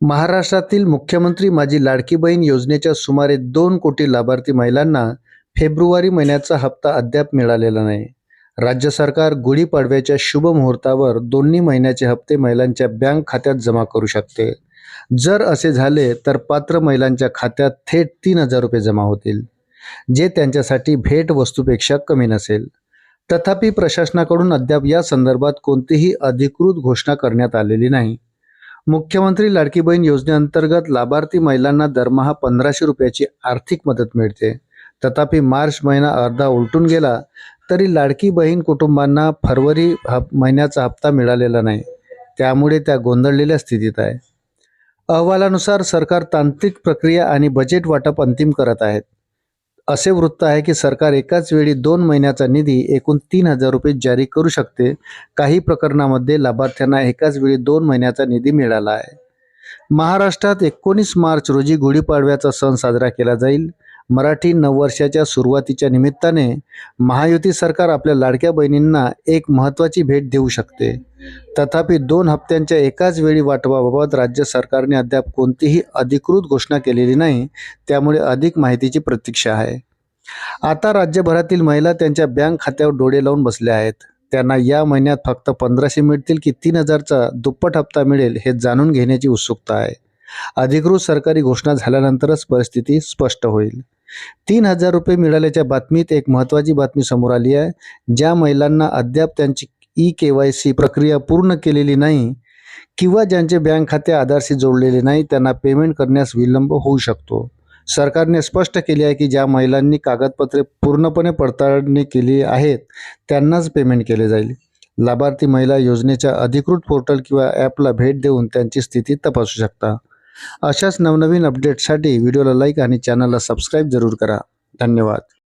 महाराष्ट्रातील मुख्यमंत्री माझी लाडकी बहीण योजनेच्या सुमारे 2 कोटी लाभार्थी महिलांना फेब्रुवारी महिन्याचा हप्ता अद्याप मिळालेला नाही. राज्य सरकार गुढीपाडव्याच्या शुभ मुहूर्तावर दोन्ही महिन्याचे हप्ते महिलांच्या बँक खात्यात जमा करू शकते. जर असे झाले तर पात्र महिलांच्या खात्यात थेट 3,000 रुपये जमा होतील, जे त्यांच्यासाठी भेट वस्तूपेक्षा कमी नसेल. तथापि प्रशासनाकडून अद्याप या संदर्भात कोणतीही अधिकृत घोषणा करण्यात आलेली नाही. मुख्यमंत्री लाडकी बहीण योजनेअंतर्गत लाभार्थी महिलांना दरमहा 1,500 रुपयाची आर्थिक मदत मिळते. तथापि मार्च महिना अर्धा उलटून गेला तरी लाडकी बहीण कुटुंबांना फरवरी महिन्याचा हप्ता मिळालेला नाही. त्यामुळे त्या गोंधळलेल्या स्थितीत आहे. अहवालानुसार सरकार तांत्रिक प्रक्रिया आणि बजेट वाटप अंतिम करत आहेत. असे वृत्त आहे की सरकार एकाच वेळी 2 महिन्याचा निधी एकूण 3,000 रुपये जारी करू शकते. काही प्रकरणामध्ये लाभार्थ्यांना एकाच वेळी 2 महिन्याचा निधी मिळाला आहे. महाराष्ट्रात 19 मार्च रोजी गुढीपाडव्याचा सण साजरा केला जाईल. मराठी नववर्षाच्या सुरुवातीच्या निमित्ताने महायुती सरकार आपल्या लाडक्या बहिणींना एक महत्त्वाची भेट देऊ शकते. तथापि 2 हप्त्यांच्या एकाच वेळी वाटपाबाबत राज्य सरकारने अद्याप कोणतीही अधिकृत घोषणा केलेली नाही. त्यामुळे अधिक माहितीची प्रतीक्षा आहे. आता राज्यभरातील महिला त्यांच्या बँक खात्यावर डोळे लावून बसल्या आहेत. त्यांना या महिन्यात फक्त 1,500 मिळतील की 3,000चा दुप्पट हप्ता मिळेल हे जाणून घेण्याची उत्सुकता आहे. अधिकृत सरकारी घोषणा झाल्यानंतरच परिस्थिती स्पष्ट होईल. 3,000 रुपये मिळाल्याच्या बातमीत एक महत्त्वाची बातमी समोर आली आहे. ज्या महिलांना अद्याप त्यांची KYC प्रक्रिया पूर्ण केलेली नाही किंवा ज्यांचे बँक खाते आधारशी जोडलेले नाही त्यांना पेमेंट करण्यास विलंब होऊ शकतो. सरकारने स्पष्ट केले आहे की ज्या महिलांनी कागदपत्रे पूर्णपणे पडताळणी केली आहेत त्यांनाच पेमेंट केले जाईल. लाभार्थी महिला योजनेच्या अधिकृत पोर्टल किंवा ॲपला भेट देऊन त्यांची स्थिती तपासू शकता. अशाच नवनवीन अपडेट्ससाठी व्हिडिओला लाईक आणि चॅनलला सबस्क्राईब जरूर करा. धन्यवाद.